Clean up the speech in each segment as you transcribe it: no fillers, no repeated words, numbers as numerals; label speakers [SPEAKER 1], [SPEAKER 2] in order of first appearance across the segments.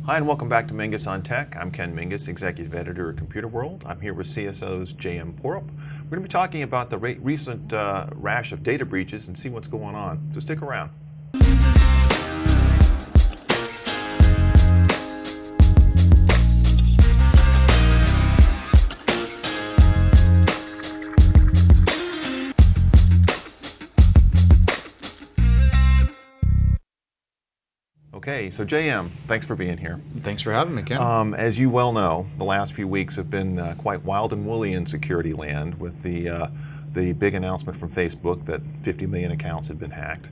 [SPEAKER 1] Hi, and welcome back to Mingis on Tech. I'm Ken Mingis, Executive Editor at Computerworld. I'm here with CSO's J.M. Porup. We're going to be talking about the recent rash of data breaches and see what's going on. So stick around. Okay, so JM, thanks for being here.
[SPEAKER 2] Thanks for having me, Ken.
[SPEAKER 1] As you well know, the last few weeks have been quite wild and woolly in security land with the big announcement from Facebook that 50 million accounts had been hacked,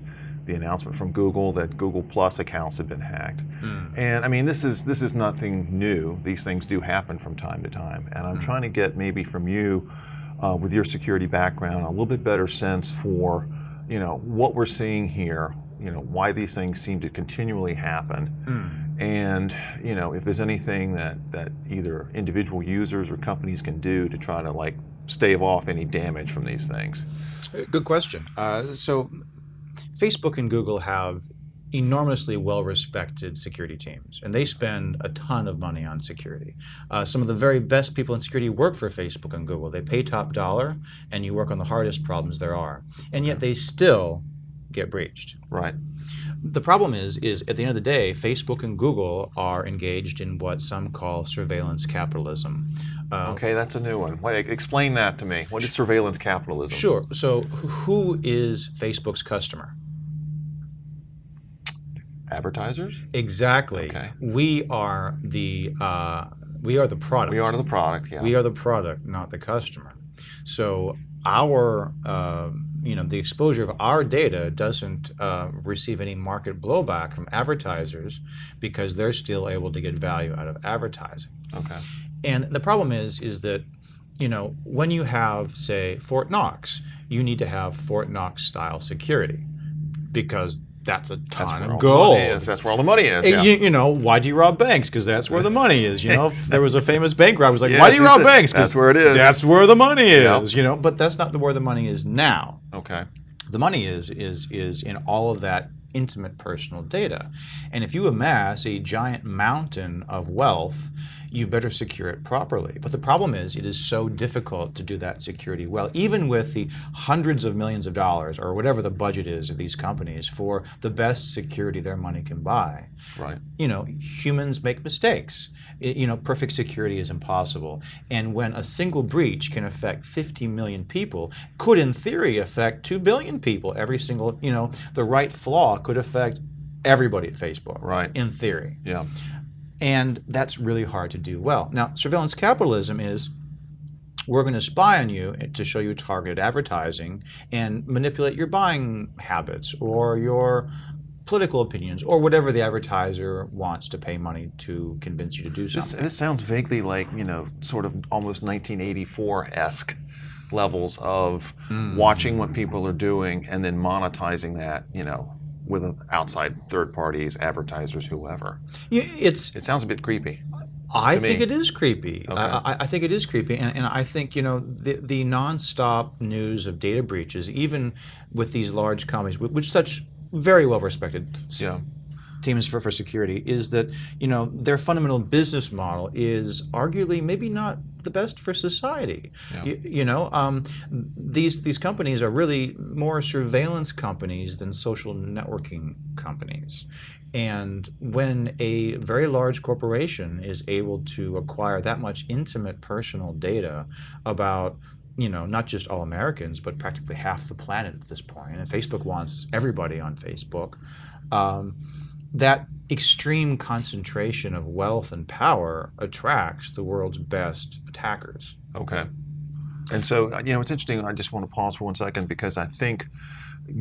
[SPEAKER 1] the announcement from Google that Google Plus accounts had been hacked. And I mean, this is nothing new. These things do happen from time to time. And I'm trying to get maybe from you, with your security background, a little bit better sense for, what we're seeing here, why these things seem to continually happen, and if there's anything that either individual users or companies can do to try to stave off any damage from these things.
[SPEAKER 2] Good question. So Facebook and Google have enormously well-respected security teams, and they spend a ton of money on security. Some of the very best people in security work for Facebook and Google. They pay top dollar, and you work on the hardest problems there are, and yet they still get breached.
[SPEAKER 1] Right.
[SPEAKER 2] The problem is at the end of the day, Facebook and Google are engaged in what some call surveillance capitalism.
[SPEAKER 1] Okay, that's a new one. Explain that to me. What is surveillance capitalism?
[SPEAKER 2] Sure. So who is Facebook's customer?
[SPEAKER 1] Advertisers?
[SPEAKER 2] Exactly.
[SPEAKER 1] Okay.
[SPEAKER 2] We are the product.
[SPEAKER 1] We are the product, yeah.
[SPEAKER 2] We are the product, not the customer. So our the exposure of our data doesn't receive any market blowback from advertisers because they're still able to get value out of advertising.
[SPEAKER 1] Okay.
[SPEAKER 2] And the problem is that when you have, say, Fort Knox, you need to have Fort Knox style security because that's a ton of gold.
[SPEAKER 1] That's where all the money is. Yeah.
[SPEAKER 2] Why do you rob banks? Because that's where the money is. There was a famous bank robber who was like, why do you rob banks?
[SPEAKER 1] That's where it is.
[SPEAKER 2] That's where the money is. But that's not where the money is now.
[SPEAKER 1] Okay.
[SPEAKER 2] The money is in all of that intimate personal data. And if you amass a giant mountain of wealth, you better secure it properly. But the problem is it is so difficult to do that security well, even with the hundreds of millions of dollars or whatever the budget is of these companies for the best security their money can buy.
[SPEAKER 1] Right.
[SPEAKER 2] Humans make mistakes. Perfect security is impossible. And when a single breach can affect 50 million people, could in theory affect 2 billion people, every single, the right flaw could affect everybody at Facebook.
[SPEAKER 1] Right.
[SPEAKER 2] In theory.
[SPEAKER 1] Yeah.
[SPEAKER 2] And that's really hard to do well. Now, surveillance capitalism is we're going to spy on you to show you targeted advertising and manipulate your buying habits or your political opinions or whatever the advertiser wants to pay money to convince you to do something.
[SPEAKER 1] This sounds vaguely like, sort of almost 1984-esque levels of watching what people are doing and then monetizing that, with outside third parties, advertisers, whoever. It sounds a bit creepy.
[SPEAKER 2] I think it is creepy.
[SPEAKER 1] Okay.
[SPEAKER 2] I think it is creepy, and I think the nonstop news of data breaches, even with these large companies, which such very well respected teams for security, is that their fundamental business model is arguably maybe not the best for society.
[SPEAKER 1] Yeah.
[SPEAKER 2] These companies are really more surveillance companies than social networking companies. And when a very large corporation is able to acquire that much intimate personal data about not just all Americans, but practically half the planet at this point, and Facebook wants everybody on Facebook, that extreme concentration of wealth and power attracts the world's best attackers.
[SPEAKER 1] Okay. And so, it's interesting. I just want to pause for 1 second because I think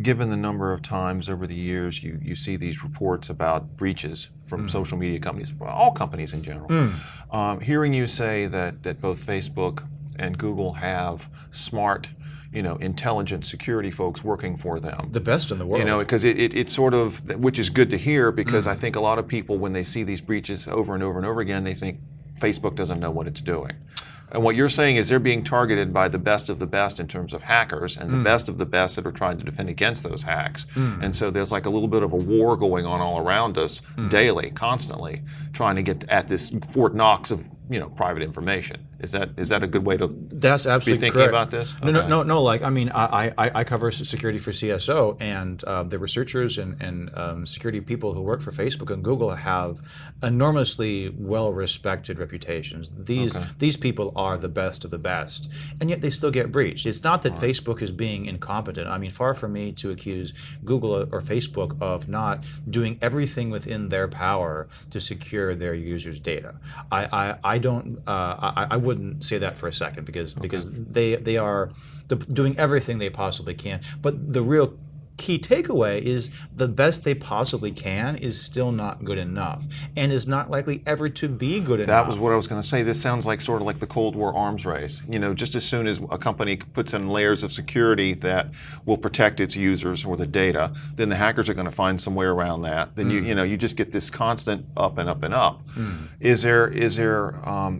[SPEAKER 1] given the number of times over the years you see these reports about breaches from social media companies, all companies in general, hearing you say that both Facebook and Google have smart, intelligent security folks working for them.
[SPEAKER 2] The best in the world.
[SPEAKER 1] Because it's sort of, which is good to hear because I think a lot of people, when they see these breaches over and over and over again, they think Facebook doesn't know what it's doing. And what you're saying is they're being targeted by the best of the best in terms of hackers, and the best of the best that are trying to defend against those hacks. And so there's like a little bit of a war going on all around us daily, constantly, trying to get at this Fort Knox of private information. Is that a good way to
[SPEAKER 2] That's absolutely
[SPEAKER 1] be thinking
[SPEAKER 2] correct.
[SPEAKER 1] about this?
[SPEAKER 2] No. Like, I mean, I cover security for CSO, and the researchers and security people who work for Facebook and Google have enormously well-respected reputations. These people are the best of the best, and yet they still get breached. It's not that Facebook is being incompetent. I mean, far from me to accuse Google or Facebook of not doing everything within their power to secure their users' data. I wouldn't say that for a second because they are doing everything they possibly can. But the real key takeaway is the best they possibly can is still not good enough, and is not likely ever to be good enough.
[SPEAKER 1] That was what I was going to say. This sounds like sort of like the Cold War arms race. Just as soon as a company puts in layers of security that will protect its users or the data, then the hackers are going to find some way around that. Then you just get this constant up and up and up. Is there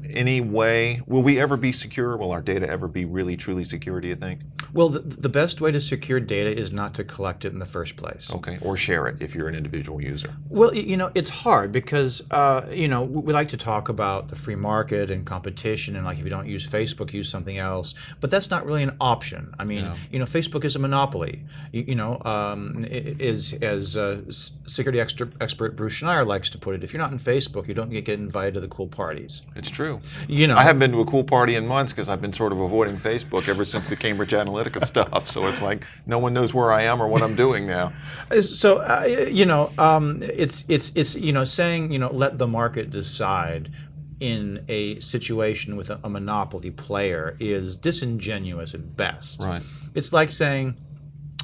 [SPEAKER 1] any way? Will we ever be secure? Will our data ever be really truly secure? Do you think?
[SPEAKER 2] Well, the best way to secure data is not to collect it in the first place.
[SPEAKER 1] Okay, or share it if you're an individual user.
[SPEAKER 2] Well, it's hard because, we like to talk about the free market and competition, and like if you don't use Facebook, use something else. But that's not really an option. I mean, Facebook is a monopoly. As security expert Bruce Schneier likes to put it, if you're not in Facebook, you don't get invited to the cool parties.
[SPEAKER 1] It's true. I haven't been to a cool party in months because I've been sort of avoiding Facebook ever since the Cambridge Analytica stuff. So it's like no one knows where I am or what I'm doing now.
[SPEAKER 2] So it's saying let the market decide in a situation with a monopoly player is disingenuous at best.
[SPEAKER 1] Right.
[SPEAKER 2] It's like saying,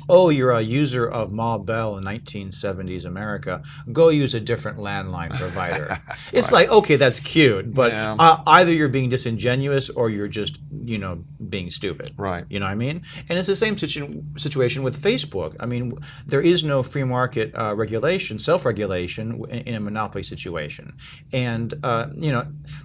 [SPEAKER 2] oh, you're a user of Ma Bell in 1970s America, go use a different landline provider. It's like, okay, that's cute, but either you're being disingenuous or you're just, being stupid.
[SPEAKER 1] Right.
[SPEAKER 2] You know what I mean? And it's the same situation with Facebook. I mean, there is no free market regulation, self-regulation in a monopoly situation. And,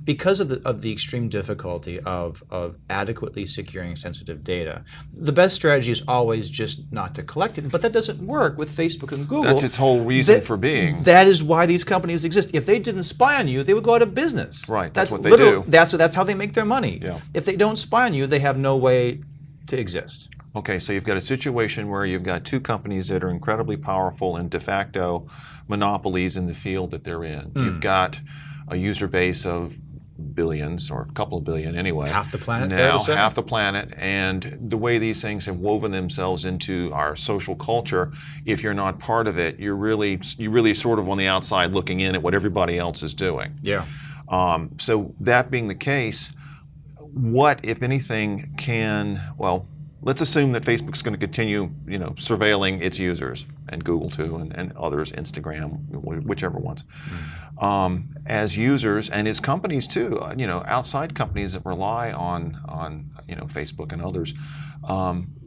[SPEAKER 2] because of the extreme difficulty of adequately securing sensitive data, the best strategy is always just not to collect it, but that doesn't work with Facebook and Google.
[SPEAKER 1] That's its whole reason for being.
[SPEAKER 2] That is why these companies exist. If they didn't spy on you, they would go out of business.
[SPEAKER 1] Right. That's what they do.
[SPEAKER 2] That's how they make their money.
[SPEAKER 1] Yeah.
[SPEAKER 2] If they don't spy on you, they have no way to exist.
[SPEAKER 1] Okay, so you've got a situation where you've got two companies that are incredibly powerful and de facto monopolies in the field that they're in. You've got a user base of billions, or a couple of billion anyway.
[SPEAKER 2] Half the planet,
[SPEAKER 1] now,
[SPEAKER 2] fair to say?
[SPEAKER 1] half the planet, and the way these things have woven themselves into our social culture, if you're not part of it, you're really sort of on the outside looking in at what everybody else is doing.
[SPEAKER 2] Yeah.
[SPEAKER 1] So that being the case, what, if anything, let's assume that Facebook's going to continue, surveilling its users, and Google too, and others, Instagram, whichever ones, as users, and as companies too, outside companies that rely on Facebook and others.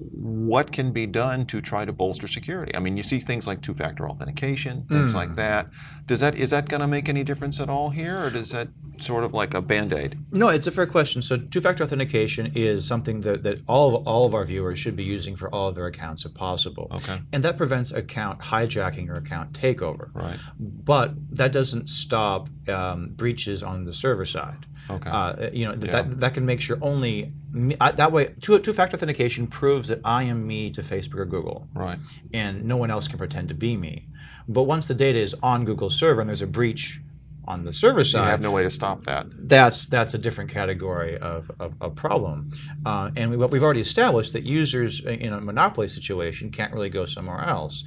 [SPEAKER 1] What can be done to try to bolster security? I mean, you see things like two-factor authentication, things like that. Is that going to make any difference at all here, or does that sort of like a Band-Aid?
[SPEAKER 2] No, it's a fair question. So two-factor authentication is something that all of our viewers should be using for all of their accounts if possible. Okay. And that prevents account hijacking or account takeover. Right. But that doesn't stop breaches on the server side. Okay. That can make sure only that way. Two-factor authentication proves that I am me to Facebook or Google. Right. And no one else can pretend to be me. But once the data is on Google's server and there's a breach on the server side,
[SPEAKER 1] you have no way to stop that.
[SPEAKER 2] That's a different category of problem. And we've already established that users in a monopoly situation can't really go somewhere else,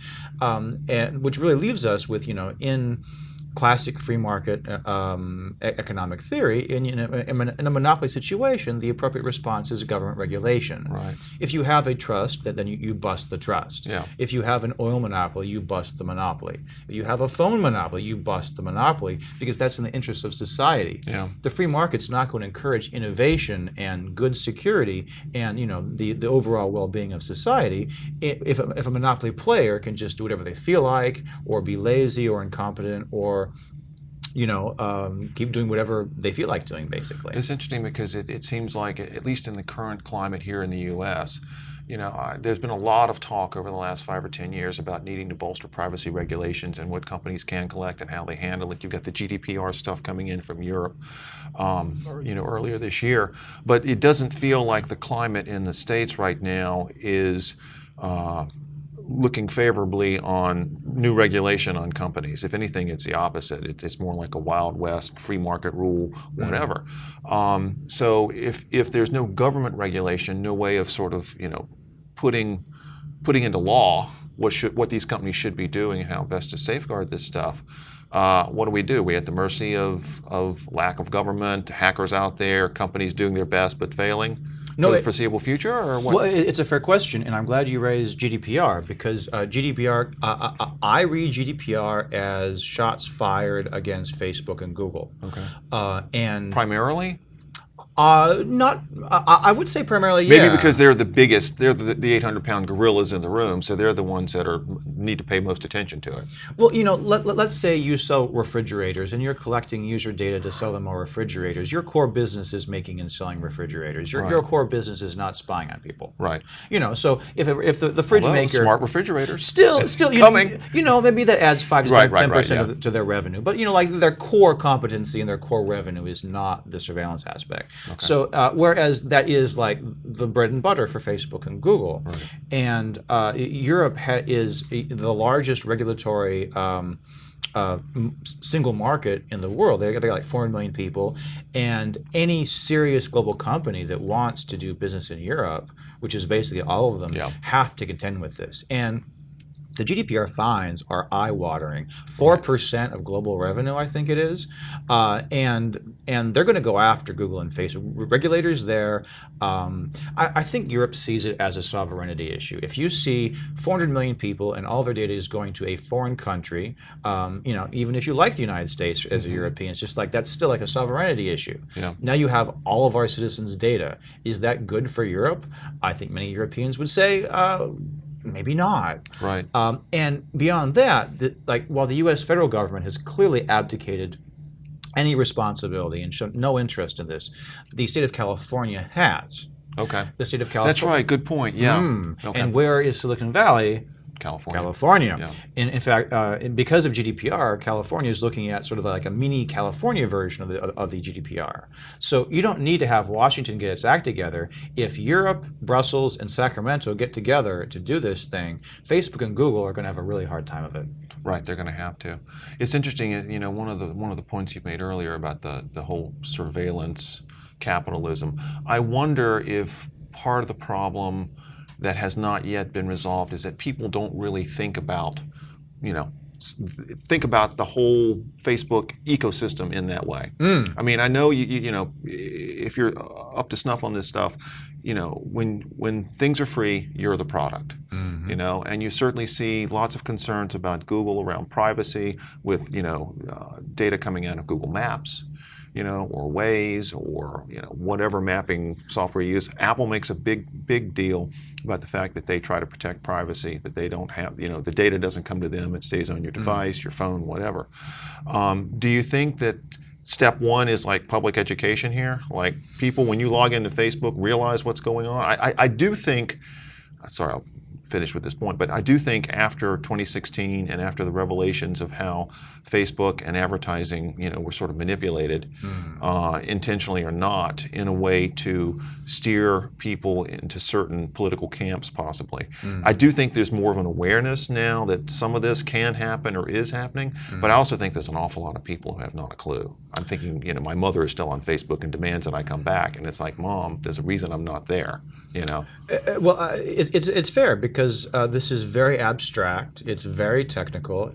[SPEAKER 2] which really leaves us with, in classic free market economic theory, in a monopoly situation, the appropriate response is government regulation. Right. If you have a trust, then you bust the trust. Yeah. If you have an oil monopoly, you bust the monopoly. If you have a phone monopoly, you bust the monopoly, because that's in the interest of society. Yeah. The free market's not going to encourage innovation and good security and the overall well-being of society if a monopoly player can just do whatever they feel like, or be lazy or incompetent, or keep doing whatever they feel like doing, basically.
[SPEAKER 1] It's interesting because it seems like, at least in the current climate here in the U.S., there's been a lot of talk over the last 5 or 10 years about needing to bolster privacy regulations and what companies can collect and how they handle it. You've got the GDPR stuff coming in from Europe, earlier this year. But it doesn't feel like the climate in the States right now is looking favorably on new regulation on companies. If anything, it's the opposite. It's more like a Wild West, free market rule, whatever. So if there's no government regulation, no way of sort of putting into law what these companies should be doing and how best to safeguard this stuff, what do? We're at the mercy of lack of government, hackers out there, companies doing their best but failing. For the foreseeable future, or what?
[SPEAKER 2] Well, it's a fair question, and I'm glad you raised GDPR because GDPR. I read GDPR as shots fired against Facebook and Google.
[SPEAKER 1] Okay.
[SPEAKER 2] And
[SPEAKER 1] primarily.
[SPEAKER 2] Not. I would say primarily.
[SPEAKER 1] Maybe because they're the biggest. They're the 800-pound gorillas in the room, so they're the ones that need to pay most attention to it.
[SPEAKER 2] Well, let's say you sell refrigerators and you're collecting user data to sell them more refrigerators. Your core business is making and selling refrigerators. Your core business is not spying on people.
[SPEAKER 1] Right.
[SPEAKER 2] So if the fridge maker
[SPEAKER 1] smart refrigerators
[SPEAKER 2] still
[SPEAKER 1] coming.
[SPEAKER 2] Maybe that adds 5 to 10% to their revenue, but like their core competency and their core revenue is not the surveillance aspect. Okay. So whereas that is like the bread and butter for Facebook and Google, right. And Europe is the largest regulatory single market in the world. They got like 400 million people, and any serious global company that wants to do business in Europe, which is basically all of them, have to contend with this. And the GDPR fines are eye-watering. 4% of global revenue, I think it is, and they're going to go after Google and Facebook. Regulators there, I think Europe sees it as a sovereignty issue. If you see 400 million people and all their data is going to a foreign country, even if you like the United States as a European, it's just like that's still like a sovereignty issue. Yeah. Now you have all of our citizens' data. Is that good for Europe? I think many Europeans would say. Maybe not.
[SPEAKER 1] Right.
[SPEAKER 2] And beyond that, while the U.S. federal government has clearly abdicated any responsibility and shown no interest in this, the state of California has.
[SPEAKER 1] Okay.
[SPEAKER 2] The state of California.
[SPEAKER 1] That's right. Good point. Yeah.
[SPEAKER 2] Okay. And where is Silicon Valley? California. Yeah. In fact, because of GDPR, California is looking at sort of like a mini California version of the GDPR. So you don't need to have Washington get its act together. If Europe, Brussels, and Sacramento get together to do this thing, Facebook and Google are going to have a really hard time of it.
[SPEAKER 1] Right, they're going to have to. It's interesting, one of the points you made earlier about the whole surveillance capitalism. I wonder if part of the problem that has not yet been resolved is that people don't really think about the whole Facebook ecosystem in that way. I mean, I know if you're up to snuff on this stuff, when things are free, you're the product. And you certainly see lots of concerns about Google around privacy with data coming out of Google Maps. Or Waze, or whatever mapping software you use. Apple makes a big deal about the fact that they try to protect privacy, that they don't have, the data doesn't come to them, it stays on your device, your phone, whatever. Do you think that step one is like public education here? Like people, when you log into Facebook, realize what's going on? I do think, sorry, I'll finish with this point, but I do think after 2016 and after the revelations of how Facebook and advertising, were sort of manipulated, intentionally or not, in a way to steer people into certain political camps, possibly. I do think there's more of an awareness now that some of this can happen or is happening, but I also think there's an awful lot of people who have not a clue. I'm thinking, my mother is still on Facebook and demands that I come back, and it's like, Mom, there's a reason I'm not there.
[SPEAKER 2] It's fair because this is very abstract. It's very technical.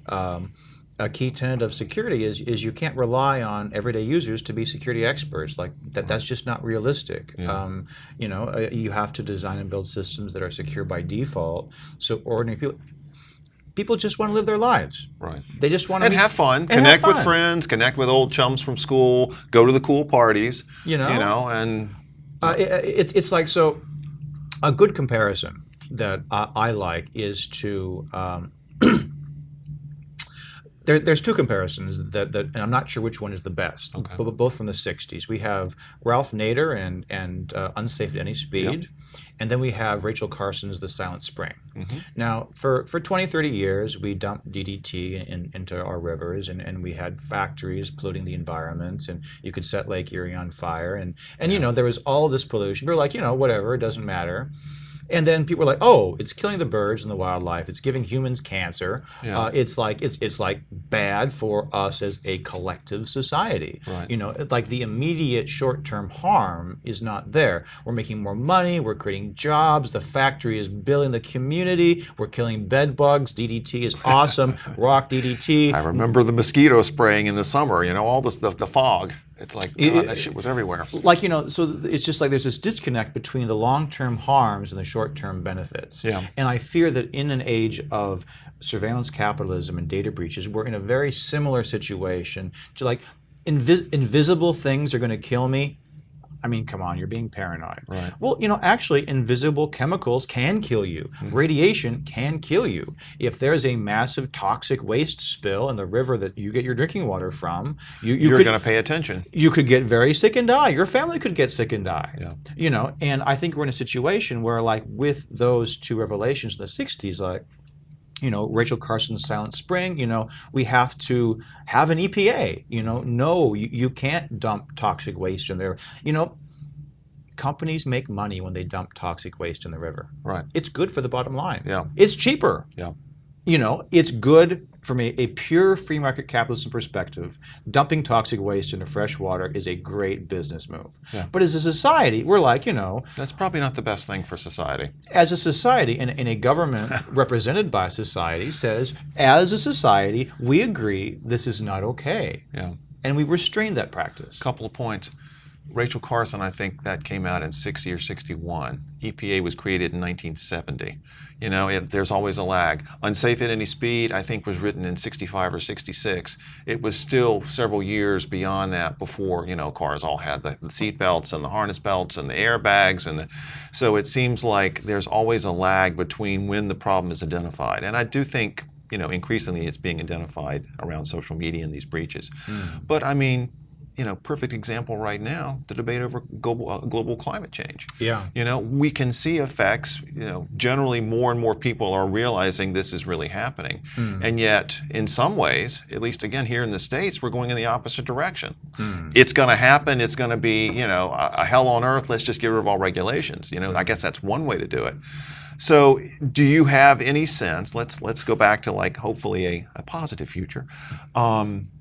[SPEAKER 2] A key tenet of security is you can't rely on everyday users to be security experts. Like that's just not realistic. Yeah. You have to design and build systems that are secure by default. So ordinary people just want to live their lives.
[SPEAKER 1] Right.
[SPEAKER 2] They just want to
[SPEAKER 1] have fun, connect with friends, connect with old chums from school, go to the cool parties. And
[SPEAKER 2] it's like so. A good comparison that I like is to There's two comparisons and I'm not sure which one is the best,
[SPEAKER 1] Okay.
[SPEAKER 2] but both from the 60s. We have Ralph Nader and Unsafe at Any Speed,
[SPEAKER 1] Yep.
[SPEAKER 2] and then we have Rachel Carson's The Silent Spring.
[SPEAKER 1] Mm-hmm.
[SPEAKER 2] Now, for 20, 30 years, we dumped DDT into our rivers, and we had factories polluting the environment, and you could set Lake Erie on fire, and you know, there was all this pollution. We were like, you know, whatever, it doesn't matter. And then people were like, "Oh, it's killing the birds and the wildlife. It's giving humans cancer.
[SPEAKER 1] Yeah.
[SPEAKER 2] It's like bad for us as a collective society.
[SPEAKER 1] Right.
[SPEAKER 2] You know, like the immediate short-term harm is not there. We're making more money. We're creating jobs. The factory is building the community. We're killing bed bugs. DDT is awesome. Rock DDT.
[SPEAKER 1] I remember the mosquito spraying in the summer. You know, all this the fog. It's like that shit was everywhere.
[SPEAKER 2] Like, you know, so it's just like there's this disconnect between the long-term harms and the short-term benefits.
[SPEAKER 1] Yeah.
[SPEAKER 2] And I fear that in an age of surveillance capitalism and data breaches, we're in a very similar situation to like invisible things are going to kill me. I mean, come on, you're being paranoid.
[SPEAKER 1] Right.
[SPEAKER 2] Well, you know, actually, invisible chemicals can kill you. Mm-hmm. Radiation can kill you. If there's a massive toxic waste spill in the river that you get your drinking water from,
[SPEAKER 1] you're going to pay attention.
[SPEAKER 2] You could get very sick and die. Your family could get sick and die.
[SPEAKER 1] Yeah.
[SPEAKER 2] You know, and I think we're in a situation where, like, with those two revelations in the 60s, like, you know, Rachel Carson's Silent Spring, you know, we have to have an EPA. You know, no, you can't dump toxic waste in there. You know, companies make money when they dump toxic waste in the river.
[SPEAKER 1] Right.
[SPEAKER 2] It's good for the bottom line.
[SPEAKER 1] Yeah.
[SPEAKER 2] It's cheaper.
[SPEAKER 1] Yeah.
[SPEAKER 2] You know, it's good from a pure free market capitalism perspective. Dumping toxic waste into fresh water is a great business move.
[SPEAKER 1] Yeah.
[SPEAKER 2] But as a society, we're like, you know,
[SPEAKER 1] that's probably not the best thing for society.
[SPEAKER 2] As a society, and a government represented by society says, as a society, we agree this is not okay.
[SPEAKER 1] Yeah.
[SPEAKER 2] And we restrain that practice.
[SPEAKER 1] Couple of points. Rachel Carson, I think that came out in 60 or 61. EPA was created in 1970. You know, there's always a lag. Unsafe at Any Speed, I think, was written in 65 or 66. It was still several years beyond that before, you know, cars all had the seat belts and the harness belts and the airbags. So it seems like there's always a lag between when the problem is identified. And I do think, you know, increasingly it's being identified around social media and these breaches. But I mean, you know, perfect example right now, the debate over global climate change.
[SPEAKER 2] Yeah.
[SPEAKER 1] You know, we can see effects. You know, generally more and more people are realizing this is really happening. And yet, in some ways, at least again here in the States, we're going in the opposite direction. It's going to happen. It's going to be, you know, a hell on earth. Let's just get rid of all regulations. You know, I guess that's one way to do it. So do you have any sense, let's go back to like hopefully a positive future.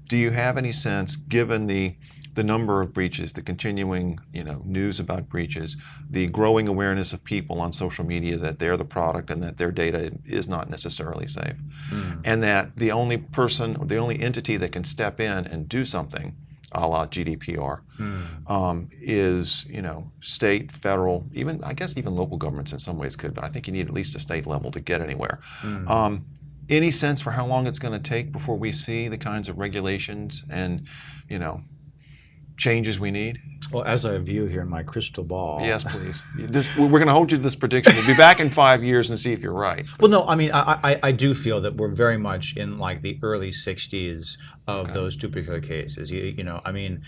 [SPEAKER 1] Do you have any sense, given the number of breaches, the continuing, you know, news about breaches, the growing awareness of people on social media that they're the product and that their data is not necessarily safe, and that the only person, or the only entity that can step in and do something, a la GDPR, is, you know, state, federal, even I guess even local governments in some ways could, but I think you need at least a state level to get anywhere. Any sense for how long it's going to take before we see the kinds of regulations and, you know, changes we need?
[SPEAKER 2] Well, as I view here in my crystal ball.
[SPEAKER 1] Yes, please. We're going to hold you to this prediction. We'll be back in 5 years and see if you're right.
[SPEAKER 2] Well, no, I mean, I do feel that we're very much in like the early 60s of those two particular cases. You know, I mean,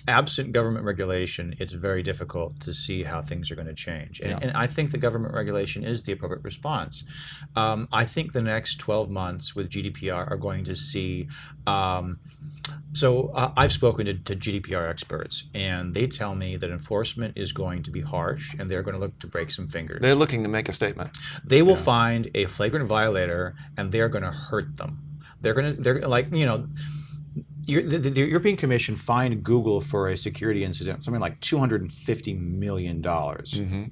[SPEAKER 2] absent government regulation, it's very difficult to see how things are going to change. And I think the government regulation is the appropriate response. I think the next 12 months with GDPR are going to see I've spoken to GDPR experts, and they tell me that enforcement is going to be harsh, and they're going to look to break some fingers.
[SPEAKER 1] They're looking to make a statement.
[SPEAKER 2] They will find a flagrant violator, and they're going to hurt them. They're like, you know, the European Commission fined Google for a security incident something like $250 million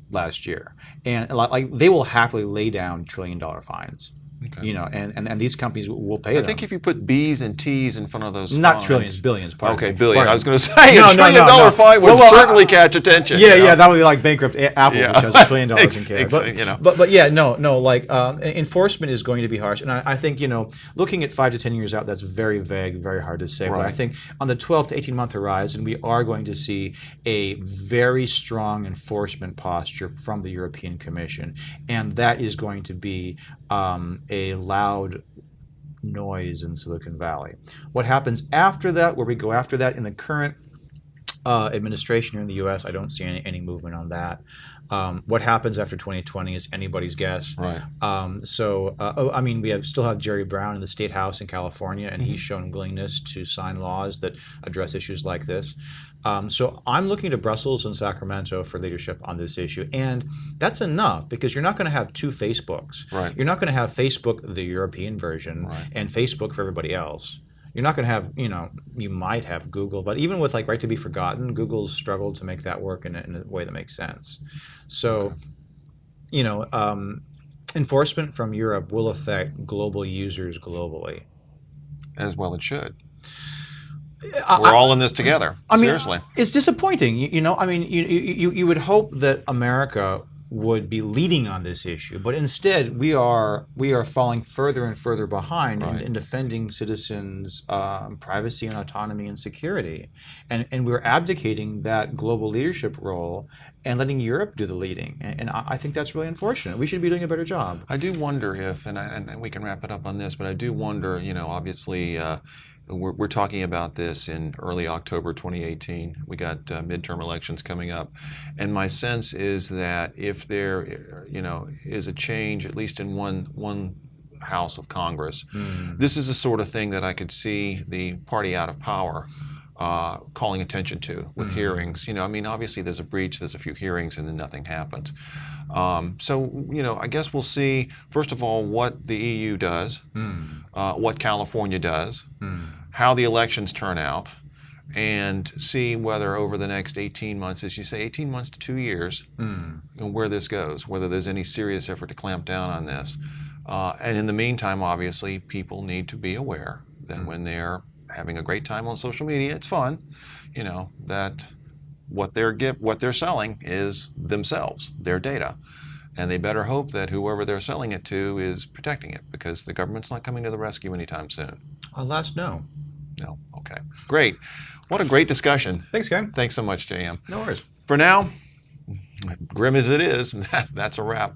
[SPEAKER 2] last year, and like they will happily lay down $1 trillion fines. Okay. You know, and these companies will pay them.
[SPEAKER 1] I think if you put B's and T's in front of those
[SPEAKER 2] not
[SPEAKER 1] fines,
[SPEAKER 2] trillions, billions.
[SPEAKER 1] Okay, billion. I was going to say a $1 trillion fine would
[SPEAKER 2] well,
[SPEAKER 1] certainly catch attention.
[SPEAKER 2] Yeah, yeah, that would be like bankrupt Apple, which has $1 trillion in cash. But yeah, no, like enforcement is going to be harsh, and I think, you know, looking at 5 to 10 years out, that's very vague, very hard to say. Right. But I think on the 12 to 18 month horizon, we are going to see a very strong enforcement posture from the European Commission, and that is going to be a loud noise in Silicon Valley. What happens after that, where we go after that in the current administration here in the U.S., I don't see any movement on that. What happens after 2020 is anybody's guess.
[SPEAKER 1] Right.
[SPEAKER 2] We still have Jerry Brown in the State House in California, and he's shown willingness to sign laws that address issues like this. So I'm looking to Brussels and Sacramento for leadership on this issue, and that's enough because you're not going to have two Facebooks.
[SPEAKER 1] Right.
[SPEAKER 2] You're not going to have Facebook, the European version,
[SPEAKER 1] Right.
[SPEAKER 2] and Facebook for everybody else. You're not going to have, you might have Google, but even with like Right to be Forgotten, Google's struggled to make that work in a way that makes sense. So, enforcement from Europe will affect global users globally.
[SPEAKER 1] As well it should. We're all in this together. Seriously.
[SPEAKER 2] It's disappointing. You would hope that America would be leading on this issue, but instead we are falling further and further behind in defending citizens' privacy and autonomy and security, and we're abdicating that global leadership role and letting Europe do the leading, and I think that's really unfortunate. We should be doing a better job.
[SPEAKER 1] I do wonder if, and we can wrap it up on this, but I do wonder, obviously. We're talking about this in early October 2018. We got midterm elections coming up. And my sense is that if there is a change, at least in one house of Congress, this is the sort of thing that I could see the party out of power calling attention to with hearings. Obviously there's a breach, there's a few hearings, and then nothing happens. I guess we'll see, first of all, what the EU does, what California does, how the elections turn out, and see whether over the next 18 months, as you say, 18 months to 2 years, where this goes, whether there's any serious effort to clamp down on this. And in the meantime, obviously, people need to be aware that when they're having a great time on social media, it's fun, that what they're selling is themselves, their data. And they better hope that whoever they're selling it to is protecting it, because the government's not coming to the rescue anytime soon.
[SPEAKER 2] Alas, no.
[SPEAKER 1] No? Okay. Great. What a great discussion.
[SPEAKER 2] Thanks, Ken.
[SPEAKER 1] Thanks so much, JM.
[SPEAKER 2] No worries.
[SPEAKER 1] For now, grim as it is, that's a wrap.